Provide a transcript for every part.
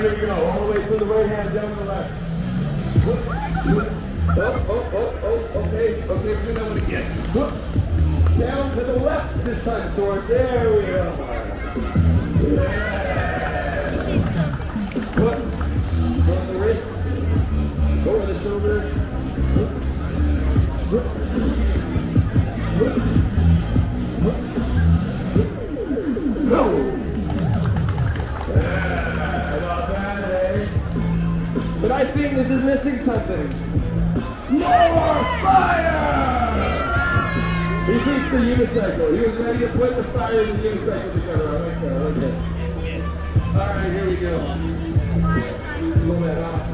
right, here we go. All the way from the right hand down to the left. Okay, we're doing that one again. Down to the left this time, Sword. There we go. Yeah. Foot on the wrist. Go over the shoulder. Go. But I think this is missing something. More fire! He thinks the unicycle. He was ready to put the fire and the unicycle together. I like that. I like that. All right, here we go. Pull that off.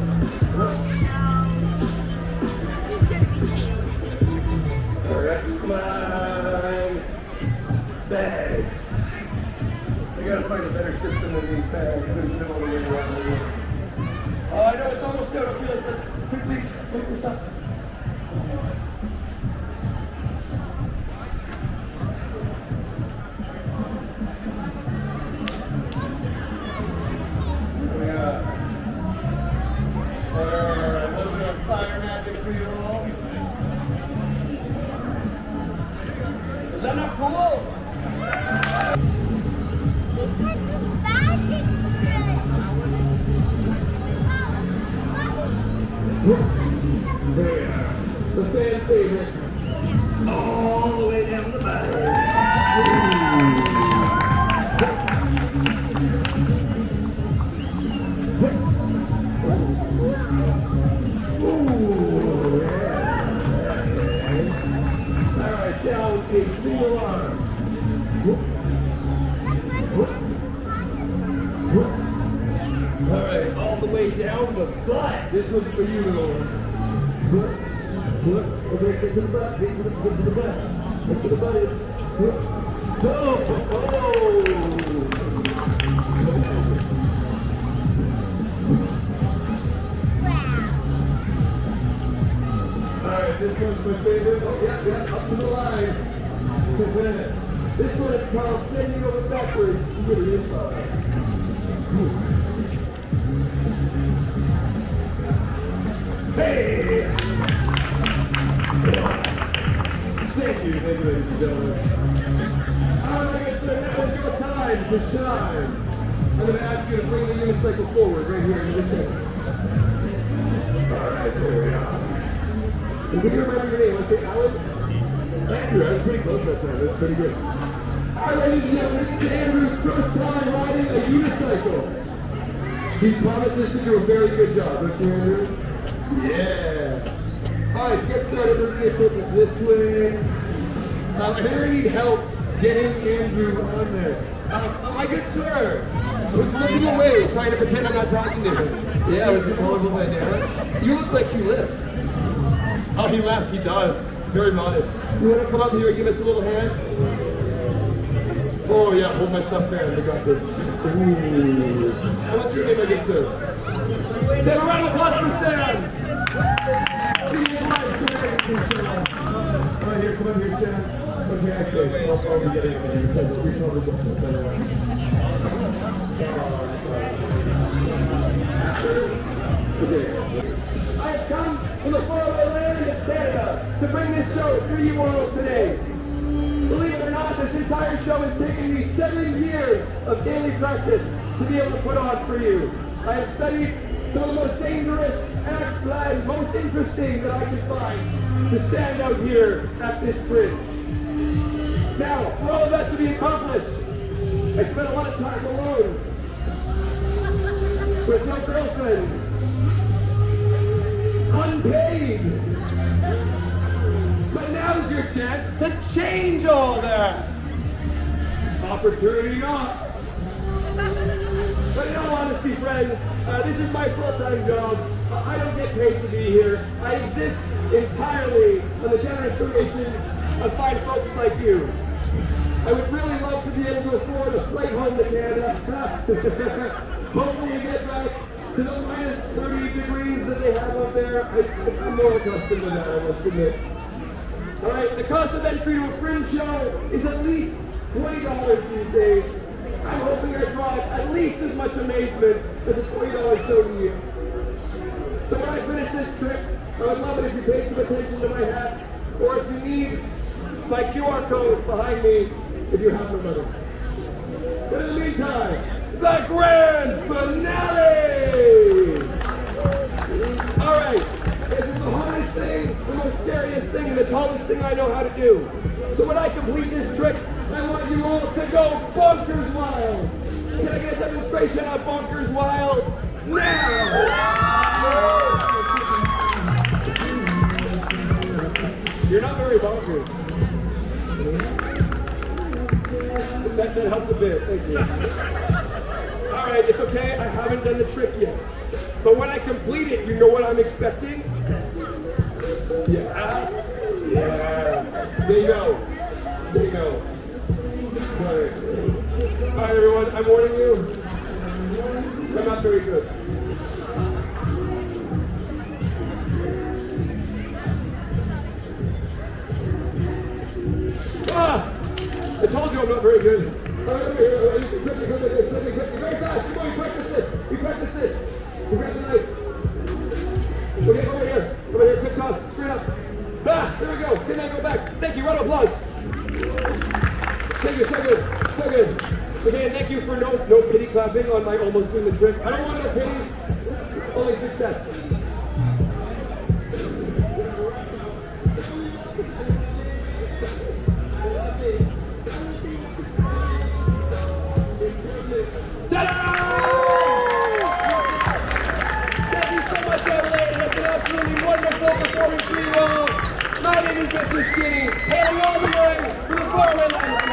All right, come on. Bags. I gotta find a better system than these bags. There's no other way around the room. Oh, I know it's almost done. Okay, let's quickly pick this up. A little bit of fire magic for you all. Is that not cool? There, the fan favorite, all the way down the back. All right, down a single arm. All right, all the way down the butt. This one's for you, Lord. Okay, get to the butt. Get to the butt. Get to the butt is. Go! Alright, this one's my favorite. Oh, yeah, up to the line. This one is called bending over backwards. Get it inside. Hey! Thank you, ladies and gentlemen. Like I said, now is your time to shine. I'm going to ask you to bring the unicycle forward right here in this area. Alright, there we are. Can you remember your name? Let's say Alan? Andrew, I was pretty close that time. That's pretty good. Alright, ladies and gentlemen, it's Andrew's first time riding a unicycle. He promises to do a very good job. Don't you, Andrew? Yeah. Alright, to get started, let's get tilted this way. I really need help getting Andrew on there. My good sir, I was looking away, trying to pretend I'm not talking to him. Yeah, with the colorful bandana. You look like you lift. Oh, he laughs, he does. Very modest. You want to come up here and give us a little hand? Oh yeah, hold my stuff there. They got this. Ooh. And what's your name, my good sir? Sam, a round of applause for Sam. Right here, come on here, Sam. Okay, actually, I'll be getting it. Okay. I've come from the faraway land of Canada to bring this show to you all today. Believe it or not, this entire show has taken me 7 years of daily practice to be able to put on for you. I have studied some of the most dangerous acts and most interesting that I could find to stand out here at this bridge. Now, for all of that to be accomplished, I spent a lot of time alone with no girlfriend, unpaid. But now's your chance to change all that. Opportunity not. But in all honesty, friends, this is my full-time job. I don't get paid to be here. I exist entirely on the generous donations of fine folks like you. I would really love to be able to afford a flight home to Canada. Hopefully you get back to the minus 30 degrees that they have up there. I'm more accustomed to that, I must admit. Alright, the cost of entry to a fringe show is at least $20 these days. I'm hoping I draw at least as much amazement as a $20 show to you. So when I finish this trick, I would love it if you paid some attention to my hat, or if you need my QR code behind me if you have no money. But in the meantime, the grand finale! Alright, this is the hardest thing, the most scariest thing, and the tallest thing I know how to do. So when I complete this trick, I want you all to go bonkers wild! Can I get a demonstration of bonkers wild? Now! You're not very bonkers. That helped a bit, thank you. Alright, it's okay, I haven't done the trick yet. But when I complete it, you know what I'm expecting? Yeah. There you go. There you go. Alright everyone, I'm warning you. I'm not very good. I told you I'm not very good. Quickly, very fast. Come on, we practice this. We practice this. We grab the knife. Okay, over here, quick toss, straight up. There we go. Can I go back? Thank you, round of applause. Thank you, so good. Again, thank you for no pity clapping on my almost doing the trick. I don't want no pity, only success. Thank you so much, Adelaide. It has been absolutely wonderful performing for you all. My name is Mr. Skinny, hailing all the way from the faraway land